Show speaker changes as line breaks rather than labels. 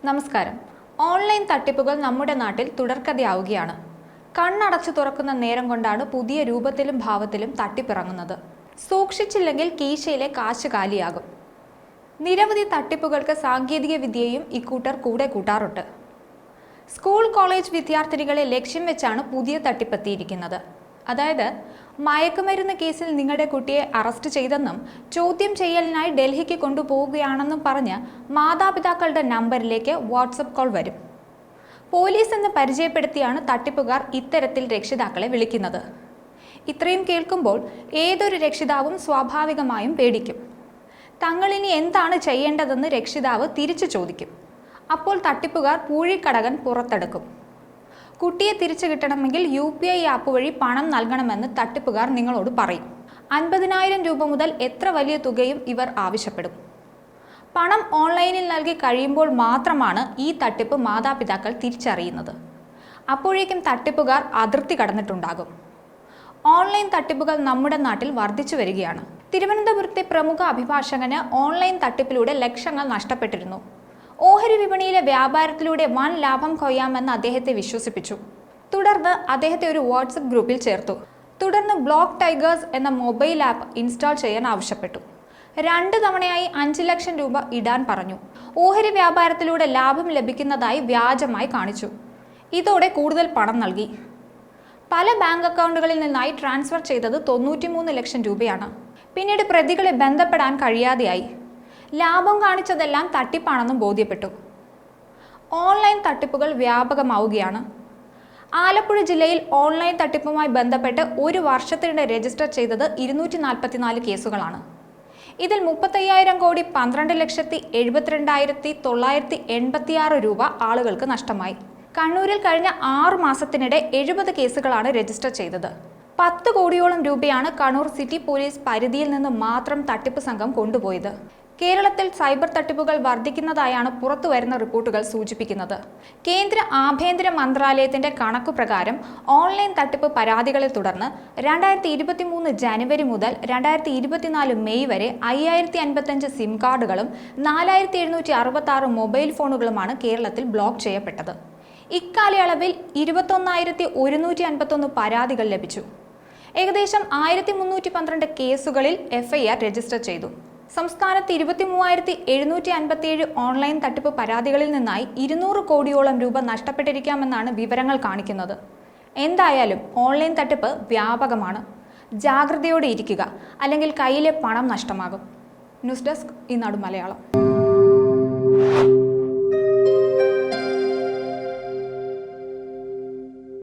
നമസ്കാരം. ഓൺലൈൻ തട്ടിപ്പുകൾ നമ്മുടെ നാട്ടിൽ തുടർക്കഥയാവുകയാണ്. കണ്ണടച്ചു തുറക്കുന്ന നേരം കൊണ്ടാണ് പുതിയ രൂപത്തിലും ഭാവത്തിലും തട്ടിപ്പിറങ്ങുന്നത്. സൂക്ഷിച്ചില്ലെങ്കിൽ കീശയിലെ കാശ് കാലിയാകും. നിരവധി തട്ടിപ്പുകൾക്ക് സാങ്കേതിക വിദ്യയും ഇക്കൂട്ടർ കൂടെ കൂട്ടാറുണ്ട്. സ്കൂൾ കോളേജ് വിദ്യാർത്ഥിനികളെ ലക്ഷ്യം വെച്ചാണ് പുതിയ തട്ടിപ്പെത്തിയിരിക്കുന്നത്. അതായത്, മയക്കുമരുന്ന് കേസിൽ നിങ്ങളുടെ കുട്ടിയെ അറസ്റ്റ് ചെയ്തെന്നും ചോദ്യം ചെയ്യലിനായി ഡൽഹിക്ക് കൊണ്ടുപോവുകയാണെന്നും പറഞ്ഞ് മാതാപിതാക്കളുടെ നമ്പറിലേക്ക് വാട്സപ്പ് കോൾ വരും. പോലീസ് എന്ന് പരിചയപ്പെടുത്തിയാണ് തട്ടിപ്പുകാർ ഇത്തരത്തിൽ രക്ഷിതാക്കളെ വിളിക്കുന്നത്. ഇത്രയും കേൾക്കുമ്പോൾ ഏതൊരു രക്ഷിതാവും സ്വാഭാവികമായും പേടിക്കും. തങ്ങളിനി എന്താണ് ചെയ്യേണ്ടതെന്ന് രക്ഷിതാവ് തിരിച്ചു ചോദിക്കും. അപ്പോൾ തട്ടിപ്പുകാർ പൂഴിക്കടകൻ പുറത്തെടുക്കും. കുട്ടിയെ തിരിച്ചു കിട്ടണമെങ്കിൽ UPI ആപ്പ് വഴി പണം നൽകണമെന്ന് തട്ടിപ്പുകാർ നിങ്ങളോട് പറയും. 50,000 രൂപ മുതൽ എത്ര വലിയ തുകയും ഇവർ ആവശ്യപ്പെടും. പണം ഓൺലൈനിൽ നൽകി കഴിയുമ്പോൾ മാത്രമാണ് ഈ തട്ടിപ്പ് മാതാപിതാക്കൾ തിരിച്ചറിയുന്നത്. അപ്പോഴേക്കും തട്ടിപ്പുകാർ അതിർത്തി കടന്നിട്ടുണ്ടാകും. ഓൺലൈൻ തട്ടിപ്പുകൾ നമ്മുടെ നാട്ടിൽ വർദ്ധിച്ചു വരികയാണ്. തിരുവനന്തപുരത്തെ പ്രമുഖ അഭിഭാഷകന് ഓൺലൈൻ തട്ടിപ്പിലൂടെ ലക്ഷങ്ങൾ നഷ്ടപ്പെട്ടിരുന്നു. ഓഹരി വിപണിയിലെ വ്യാപാരത്തിലൂടെ വൻ ലാഭം കൊയ്യാമെന്ന് അദ്ദേഹത്തെ വിശ്വസിപ്പിച്ചു. തുടർന്ന് അദ്ദേഹത്തെ ഒരു വാട്സപ്പ് ഗ്രൂപ്പിൽ ചേർത്തു. തുടർന്ന് ബ്ലോക്ക് ടൈഗേഴ്സ് എന്ന മൊബൈൽ ആപ്പ് ഇൻസ്റ്റാൾ ചെയ്യാൻ ആവശ്യപ്പെട്ടു. 2 തവണയായി 5 ലക്ഷം രൂപ ഇടാൻ പറഞ്ഞു. ഓഹരി വ്യാപാരത്തിലൂടെ ലാഭം ലഭിക്കുന്നതായി വ്യാജമായി കാണിച്ചു. ഇതോടെ കൂടുതൽ പണം നൽകി. പല ബാങ്ക് അക്കൗണ്ടുകളിൽ നിന്നായി ട്രാൻസ്ഫർ ചെയ്തത് 93 ലക്ഷം രൂപയാണ്. പിന്നീട് പ്രതികളെ ബന്ധപ്പെടാൻ കഴിയാതെയായി. ലാഭം കാണിച്ചതെല്ലാം തട്ടിപ്പാണെന്നും ബോധ്യപ്പെട്ടു. ഓൺലൈൻ തട്ടിപ്പുകൾ വ്യാപകമാവുകയാണ്. ആലപ്പുഴ ജില്ലയിൽ ഓൺലൈൻ തട്ടിപ്പുമായി ബന്ധപ്പെട്ട് ഒരു വർഷത്തിനിടെ രജിസ്റ്റർ ചെയ്തത് 244 കേസുകളാണ്. ഇതിൽ 35,000 കോടി 12,72,986 രൂപ ആളുകൾക്ക് നഷ്ടമായി. കണ്ണൂരിൽ കഴിഞ്ഞ 6 മാസത്തിനിടെ 70 കേസുകളാണ് രജിസ്റ്റർ ചെയ്തത്. 10 കോടിയോളം രൂപയാണ് കണ്ണൂർ സിറ്റി പോലീസ് പരിധിയിൽ നിന്ന് മാത്രം തട്ടിപ്പ് സംഘം കൊണ്ടുപോയത്. കേരളത്തിൽ സൈബർ തട്ടിപ്പുകൾ വർദ്ധിക്കുന്നതായാണ് പുറത്തുവരുന്ന റിപ്പോർട്ടുകൾ സൂചിപ്പിക്കുന്നത്. കേന്ദ്ര ആഭ്യന്തര മന്ത്രാലയത്തിന്റെ കണക്കുപ്രകാരം ഓൺലൈൻ തട്ടിപ്പ് പരാതികളെ തുടർന്ന് 2023 ജനുവരി മുതൽ 2024 മെയ് വരെ 5,055 സിം കാർഡുകളും 4,766 മൊബൈൽ ഫോണുകളുമാണ് കേരളത്തിൽ ബ്ലോക്ക് ചെയ്യപ്പെട്ടത്. ഇക്കാലയളവിൽ 21,151 പരാതികൾ ലഭിച്ചു. ഏകദേശം 1,312 കേസുകളിൽ FIR രജിസ്റ്റർ ചെയ്തു. സംസ്ഥാനത്ത് 23,757 ഓൺലൈൻ തട്ടിപ്പ് പരാതികളിൽ നിന്നായി 200 കോടിയോളം രൂപ നഷ്ടപ്പെട്ടിരിക്കാമെന്നാണ് വിവരങ്ങൾ കാണിക്കുന്നത്. എന്തായാലും ഓൺലൈൻ തട്ടിപ്പ് വ്യാപകമാണ്. ജാഗ്രതയോടെ ഇരിക്കുക, അല്ലെങ്കിൽ കയ്യിലെ പണം നഷ്ടമാകും. ന്യൂസ് ഡെസ്ക്, ഈനാട് മലയാളം.